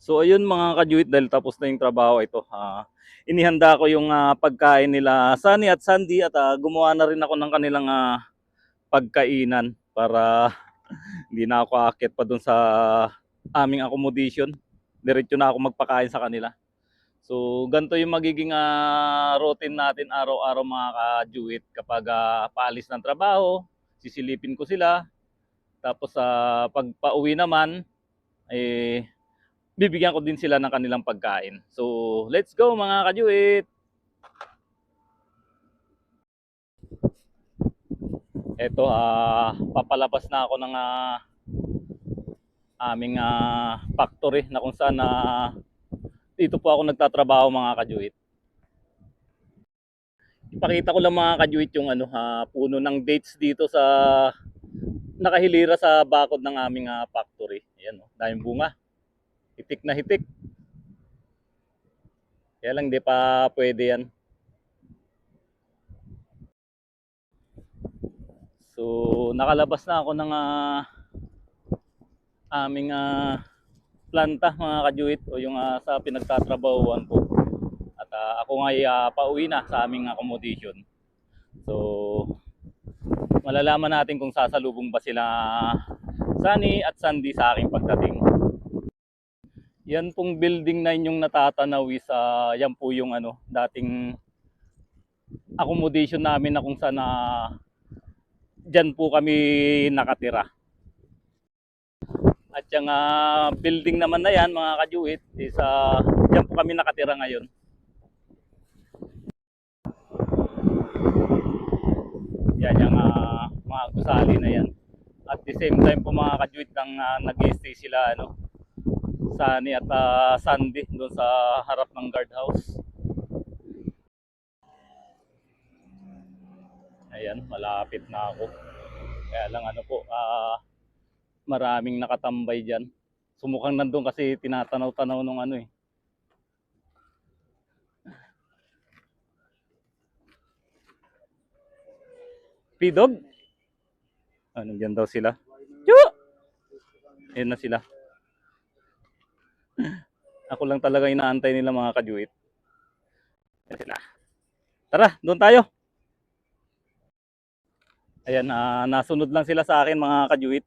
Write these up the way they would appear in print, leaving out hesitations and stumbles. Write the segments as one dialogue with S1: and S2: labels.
S1: So ayun mga kajuit, dahil tapos na yung trabaho ito. Inihanda ko yung pagkain nila Sunny at Sandy at gumawa na rin ako ng kanilang pagkainan para hindi na ako aakyat pa dun sa aming accommodation. Diretso na ako magpakain sa kanila. So ganito yung magiging routine natin araw-araw mga kajuit kapag paalis ng trabaho, sisilipin ko sila. Tapos pag pauwi naman, eh, bibigyan ko din sila ng kanilang pagkain. So, let's go mga kajuit! Ito, papalabas na ako ng aming factory na kung saan dito po ako nagtatrabaho mga kajuit. Ipakita ko lang mga kajuit yung puno ng dates dito sa nakahilira sa bakod ng aming factory. Ayan, daming bunga. Hitik na hitik. Kaya lang di pa pwede yan. So, nakalabas na ako ng aming planta mga kajuit o yung sa pinagtatrabahuan ko. At ako nga pauwi na sa aming accommodation. So, malalaman natin kung sasalubong ba sila Sunny at Sandy sa aking pagdating. Yan pong building na inyong natatanaw yan po yung dating accommodation namin na kung saan dyan po kami nakatira. At yung building naman na yan mga kajuit dyan po kami nakatira ngayon. Yan yung mga gusali na yan. At the same time po mga kajuit nag-stay sila Sunny at Sandy doon sa harap ng guardhouse. Ayan, malapit na ako. Kaya lang maraming nakatambay dyan. Sumukhang nandun kasi tinatanaw-tanaw nung Pidog? Nandiyan daw sila. Yo! Ayan na sila. Ako lang talaga inaantay nila mga kajuit. Ayan sila. Tara, doon tayo. Ayan, nasunod lang sila sa akin mga kajuit.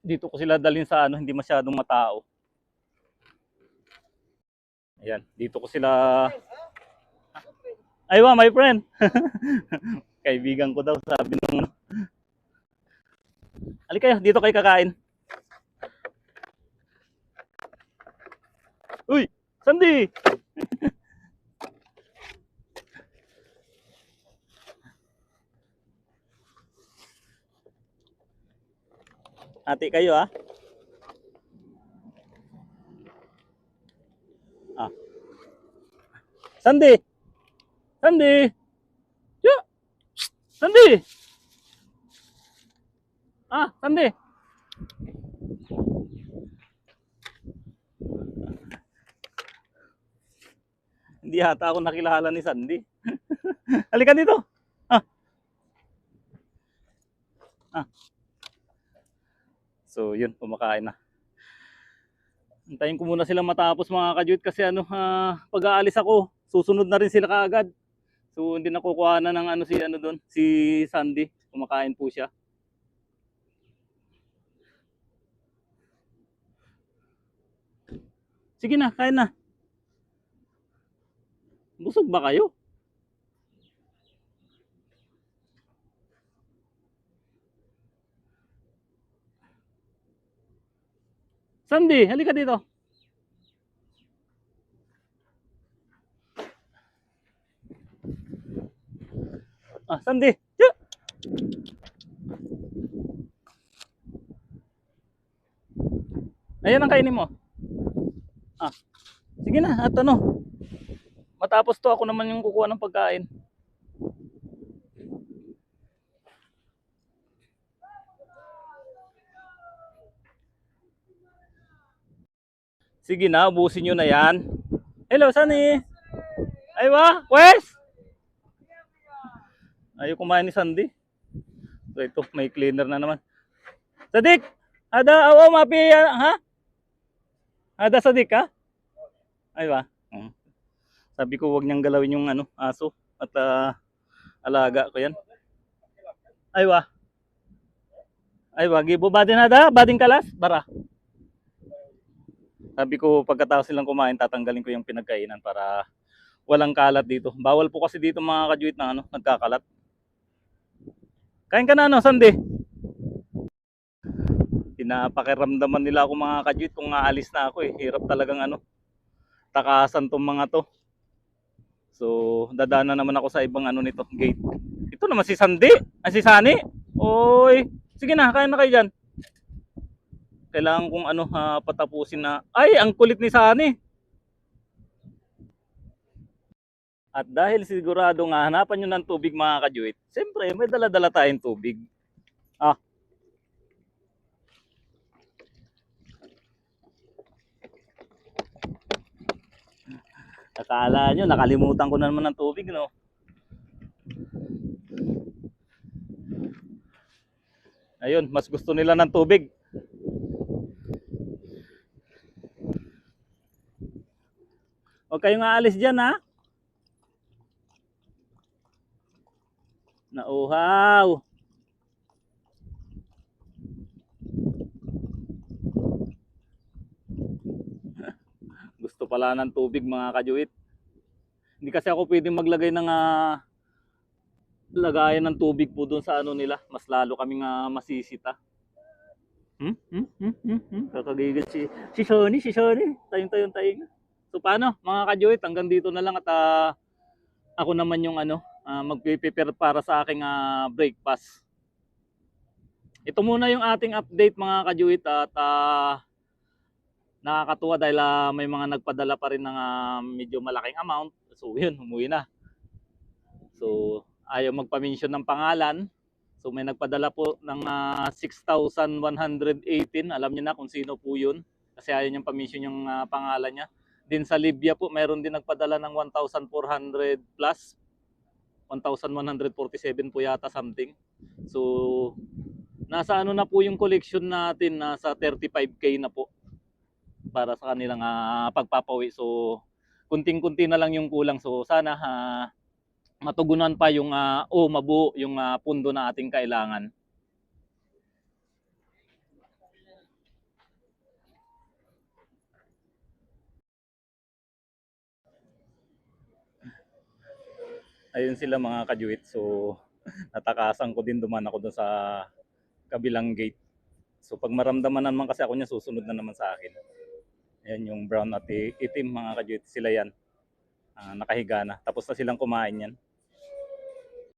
S1: Dito ko sila dalhin sa hindi masyadong matao. Ayan, dito ko sila. Aywa, my friend. Kaibigan ko daw, sabi nung. Halika kayo, dito kayo kakain. Uy, Sandy! Ate kayo Sandy! Sandy! Yeah. Sandy! Sandy! Hindi yata ako nakilala ni Sandy. Halika dito. So yun, kumakain na. Antayin ko muna silang matapos mga kajuit kasi pag aalis ako, susunod na rin sila kaagad. So hindi na kukuha na ng si Sandy. Kumakain po siya. Sige na, kain na. Busog ba kayo? Sandy, halika dito. Sandy. Yeah. Ayan ang kainin mo. Sige na, at matapos to ako naman yung kukuha ng pagkain. Sige na, ubusin nyo na yan. Hello, Sunny. Aywa, Wes. Ayaw kumain ni Sandy. So ito, may cleaner na naman. Sadik, ada awo mapi ha? Dasadik ka? Ay ba? Mm. Sabi ko wag niyang galawin yung ano, aso at alaga ko yan. Ay ba? Ay ba? Gibo badin hada? Badin kalas? Bara. Sabi ko pagkatapos silang kumain, tatanggalin ko yung pinagkainan para walang kalat dito. Bawal po kasi dito mga kajuit na ano, nagkakalat. Kain ka na ano, Sunday? Pinapakiramdaman nila ako mga kajuit kung aalis na ako eh. Hirap talagang ano, takasan tong mga to. So, dadaan na naman ako sa ibang ano nito, gate. Ito naman si Sandy, si Sani. Oy, sige na, kain na kayo dyan. Kailangan kong ano, patapusin na. Ay, ang kulit ni Sani. At dahil sigurado nga hanapan nyo ng tubig mga kajuit, siyempre may dala-dala tayong tubig. Ah, akala nyo, nakalimutan ko na naman ng tubig, no? Ayun, mas gusto nila ng tubig. Huwag kayong aalis dyan, ha? Nauhaw. Gusto pala ng tubig mga kajuit. Hindi kasi ako pwedeng maglagay ng lagayan ng tubig po doon sa ano nila. Mas lalo kaming masisita. Kakagigil si Shoni, si Shoni. Tayong. So paano mga kajuit, hanggang dito na lang at ako naman yung ano, magpiprepare para sa aking breakfast. Ito muna yung ating update mga kajuit at nakakatuwa dahil may mga nagpadala pa rin ng medyo malaking amount. So yun, umuwi na. So ayaw magpa-mention ng pangalan. So may nagpadala po ng 6,118. Alam niyo na kung sino po yun. Kasi ayaw niyang pa-mention yung pangalan niya. Din sa Libya po, mayroon din nagpadala ng 1,400 plus. 1,147 po yata something. So nasa ano na po yung collection natin, nasa 35k na po para sa kanilang pagpapawi. So kunting-kunti na lang yung kulang. So sana matugunan pa yung mabuo yung pundo na ating kailangan. Ayun sila mga kajuit. So natakasan ko din, duman ako doon sa kabilang gate. So pag maramdaman naman kasi ako niya, susunod na naman sa akin. Ayan yung brown at itim mga kajuit, sila yan. Nakahiga na. Tapos na silang kumain yan.